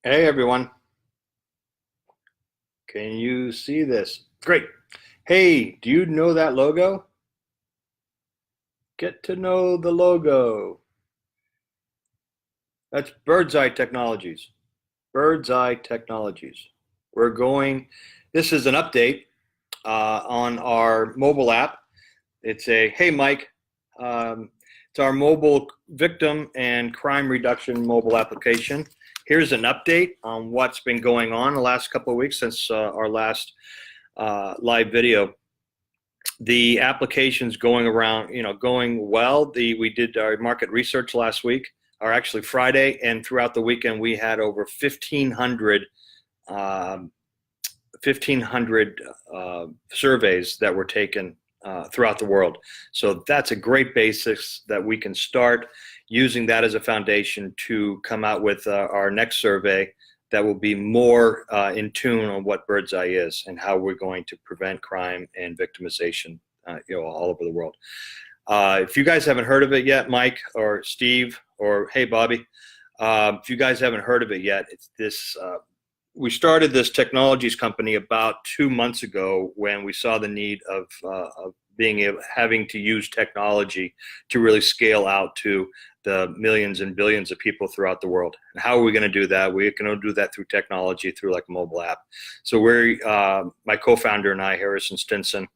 Hey everyone, can you see this? Great. Hey, do you know that logo? Get to know the logo. That's Birds'Eye Technologies. Birds'Eye Technologies. We're going, this is an update on our mobile app. It's a, hey Mike, um, it's our mobile victim and crime reduction mobile application. Here's an update on what's been going on the last couple of weeks since our last live video. The application's going around, going well. We did our market research last week, or actually Friday, and throughout the weekend we had over 1,500 um, 1,500 surveys that were taken throughout the world. So that's a great basis that we can start using that as a foundation to come out with our next survey that will be more in tune on what Birds'Eye is and how we're going to prevent crime and victimization, all over the world. If you guys haven't heard of it yet, Mike or Steve or hey Bobby, if you guys haven't heard of it yet, it's this. We started this technologies company about 2 months ago when we saw the need of having to use technology to really scale out to the millions and billions of people throughout the world. And how are we going to do that? We're going to do that through technology, through like a mobile app. So my co-founder and I, Harrison Stinson,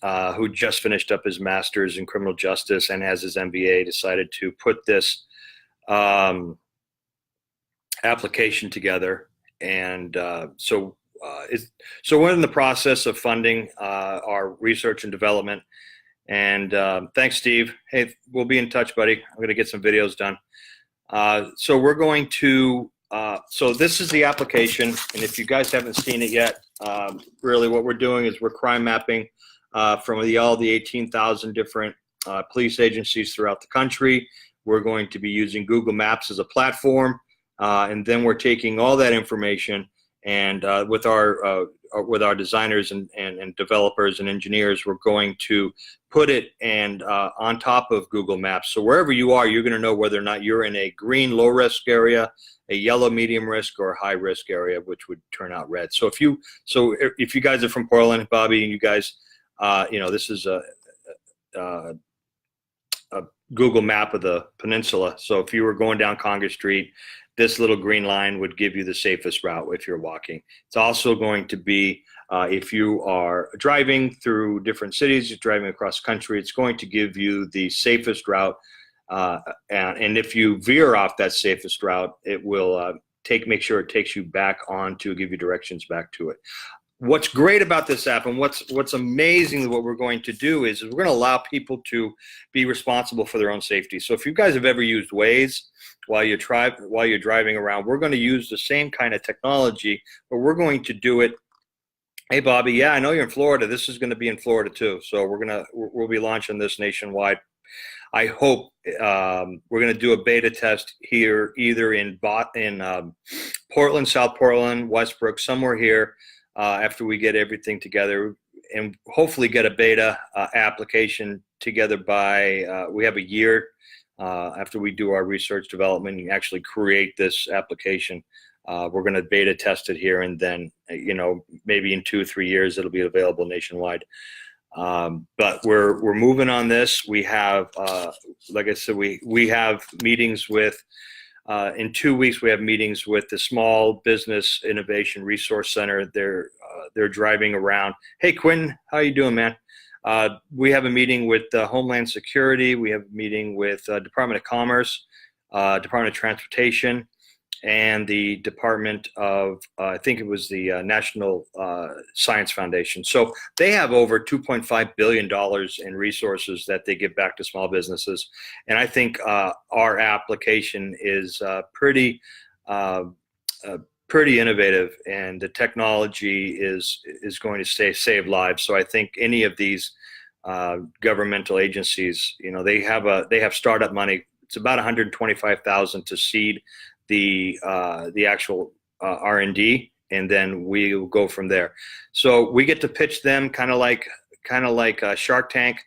who just finished up his master's in criminal justice and has his MBA, decided to put this application together. And so we're in the process of funding our research and development. And thanks, Steve. Hey, we'll be in touch, buddy. I'm going to get some videos done. So we're going to, so this is the application. And if you guys haven't seen it yet, really what we're doing is we're crime mapping from all the 18,000 different police agencies throughout the country. We're going to be using Google Maps as a platform. And then we're taking all that information and with our designers and developers and engineers, we're going to put it on top of Google Maps. So wherever you are, you're going to know whether or not you're in a green low risk area, a yellow medium risk, or a high risk area, which would turn out red. So if you guys are from Portland, Bobby, and you guys, this is a Google map of the peninsula. So if you were going down Congress Street, this little green line would give you the safest route if you're walking. It's also going to be, if you are driving through different cities, you're driving across the country, it's going to give you the safest route. And if you veer off that safest route, it will make sure it takes you back on to give you directions back to it. What's great about this app and what's amazing, what we're going to do is we're going to allow people to be responsible for their own safety. So if you guys have ever used Waze while you're driving around, we're going to use the same kind of technology, but we're going to do it. Hey Bobby, yeah, I know you're in Florida. This is going to be in Florida too. So we'll be launching this nationwide. I hope we're going to do a beta test here, either in Portland, South Portland, Westbrook, somewhere here. After we get everything together and hopefully get a beta application together by, we have a year after we do our research development and actually create this application. We're going to beta test it here, and then, maybe in 2 or 3 years, it'll be available nationwide. But we're moving on this. We have, like I said, we have meetings with, in 2 weeks, we have meetings with the Small Business Innovation Resource Center. They're driving around. Hey, Quentin, how you doing, man? We have a meeting with Homeland Security. We have a meeting with Department of Commerce, Department of Transportation, and the Department of, I think it was the National Science Foundation. So they have over $2.5 billion in resources that they give back to small businesses. And I think our application is pretty innovative, and the technology is going to save lives. So I think any of these governmental agencies, they have startup money. It's about $125,000 to seed the actual R&D, and then we will go from there. So we get to pitch them kind of like Shark Tank,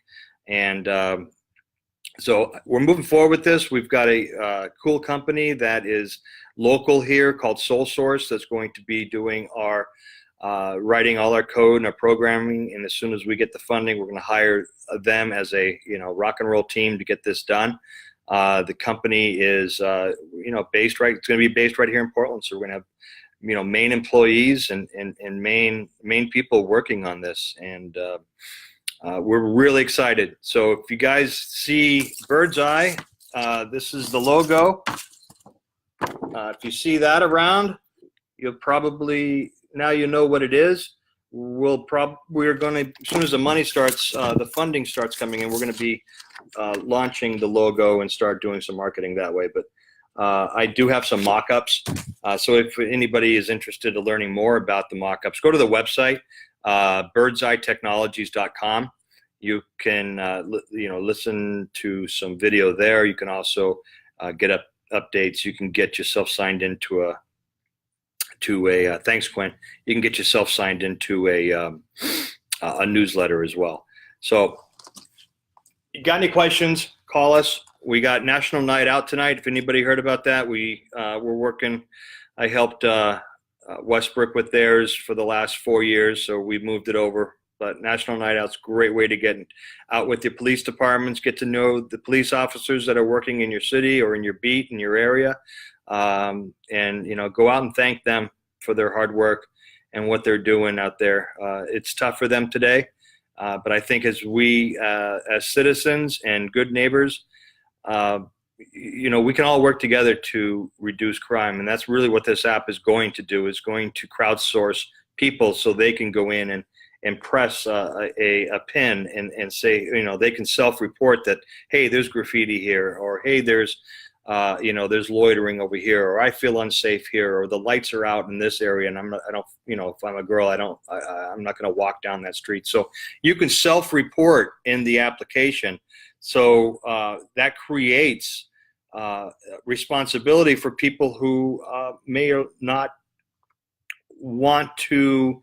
and So we're moving forward with this. We've got a cool company that is local here called Sole Source that's going to be doing our writing all our code and our programming. And as soon as we get the funding, we're going to hire them as a rock and roll team to get this done. The company is based right. It's going to be based right here in Portland. So we're going to have main employees and main people working on this, and we're really excited. So if you guys see Birds'Eye, this is the logo. If you see that around, you'll probably, now you know what it is. We're going to, as soon as the money starts, the funding starts coming in, we're going to be launching the logo and start doing some marketing that way. But I do have some mock-ups. So if anybody is interested in learning more about the mock-ups, go to the website, birdseyetechnologies.com. You can listen to some video there. You can also get updates. You can get yourself signed into a thanks, Quinn. You can get yourself signed into a newsletter as well. So you got any questions, call us. We got National Night Out tonight. If anybody heard about that, we're working. I helped Westbrook with theirs for the last 4 years, so we moved it over. But National Night Out's a great way to get out with your police departments, get to know the police officers that are working in your city or in your beat, in your area, and go out and thank them for their hard work and what they're doing out there. It's tough for them today, but I think as we, as citizens and good neighbors, we can all work together to reduce crime, and that's really what this app is going to do. Is going to crowdsource people so they can go in and press a pin and say, they can self-report that, hey, there's graffiti here, or hey, there's loitering over here, or I feel unsafe here, or the lights are out in this area, and if I'm a girl, I'm not going to walk down that street. So you can self-report in the application. So that creates responsibility for people who may or not want to,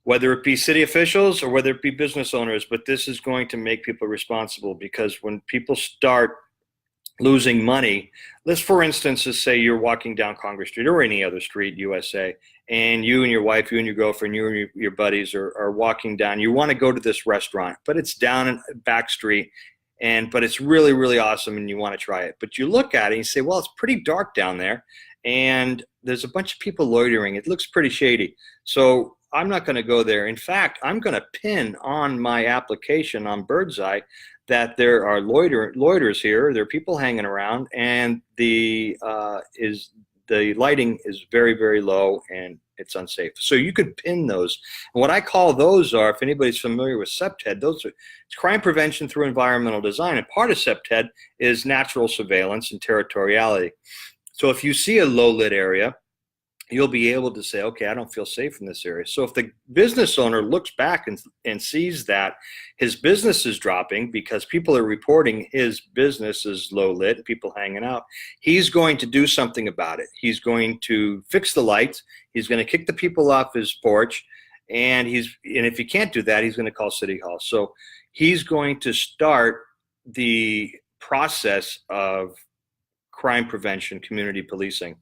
whether it be city officials or whether it be business owners, but this is going to make people responsible, because when people start losing money, let's, for instance, just say you're walking down Congress Street or any other street, USA, and you and your wife, you and your girlfriend, you and your buddies are walking down. You want to go to this restaurant, but it's down in back street, but it's really, really awesome, and you want to try it. But you look at it and you say, well, it's pretty dark down there, and there's a bunch of people loitering. It looks pretty shady. So I'm not going to go there. In fact, I'm going to pin on my application on Birds'Eye that there are loiterers here. There are people hanging around, and the lighting is very, very low, and it's unsafe. So you could pin those. And what I call those are, if anybody's familiar with CPTED, it's crime prevention through environmental design. And part of CPTED is natural surveillance and territoriality. So if you see a low lit area, you'll be able to say, okay, I don't feel safe in this area. So if the business owner looks back and sees that his business is dropping because people are reporting his business is low lit, people hanging out, he's going to do something about it. He's going to fix the lights. He's going to kick the people off his porch. And if he can't do that, he's going to call City Hall. So he's going to start the process of crime prevention, community policing.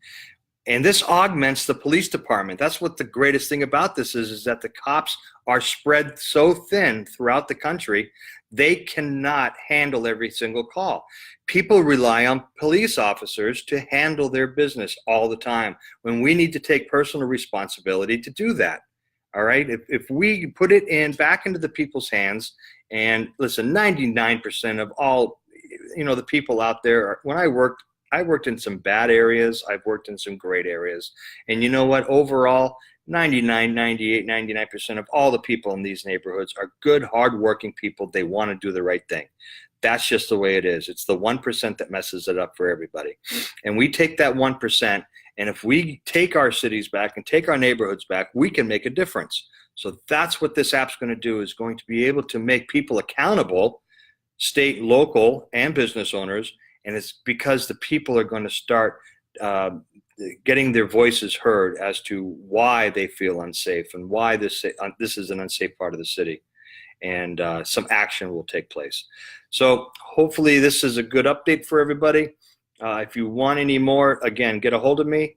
And this augments the police department. That's what the greatest thing about this is that the cops are spread so thin throughout the country, they cannot handle every single call. People rely on police officers to handle their business all the time, when we need to take personal responsibility to do that. All right, if we put it back into the people's hands, and listen, 99% of all, the people out there, when I worked in some bad areas. I've worked in some great areas. And you know what? Overall, 99, 98, 99% of all the people in these neighborhoods are good, hardworking people. They want to do the right thing. That's just the way it is. It's the 1% that messes it up for everybody. And we take that 1%, and if we take our cities back and take our neighborhoods back, we can make a difference. So that's what this app's going to do, is going to be able to make people accountable, state, local, and business owners. And it's because the people are going to start getting their voices heard as to why they feel unsafe and why this is an unsafe part of the city. and some action will take place. So hopefully this is a good update for everybody. If you want any more, again, get a hold of me.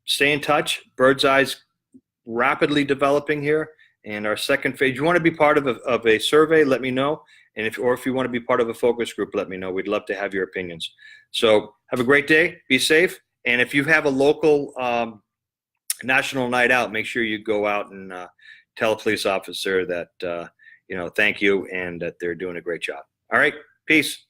Stay in touch. Birdseye's rapidly developing here. And our second phase, you want to be part of a survey, let me know. And if you want to be part of a focus group, let me know. We'd love to have your opinions. So have a great day. Be safe. And if you have a local national night out, make sure you go out and tell a police officer that, thank you and that they're doing a great job. All right. Peace.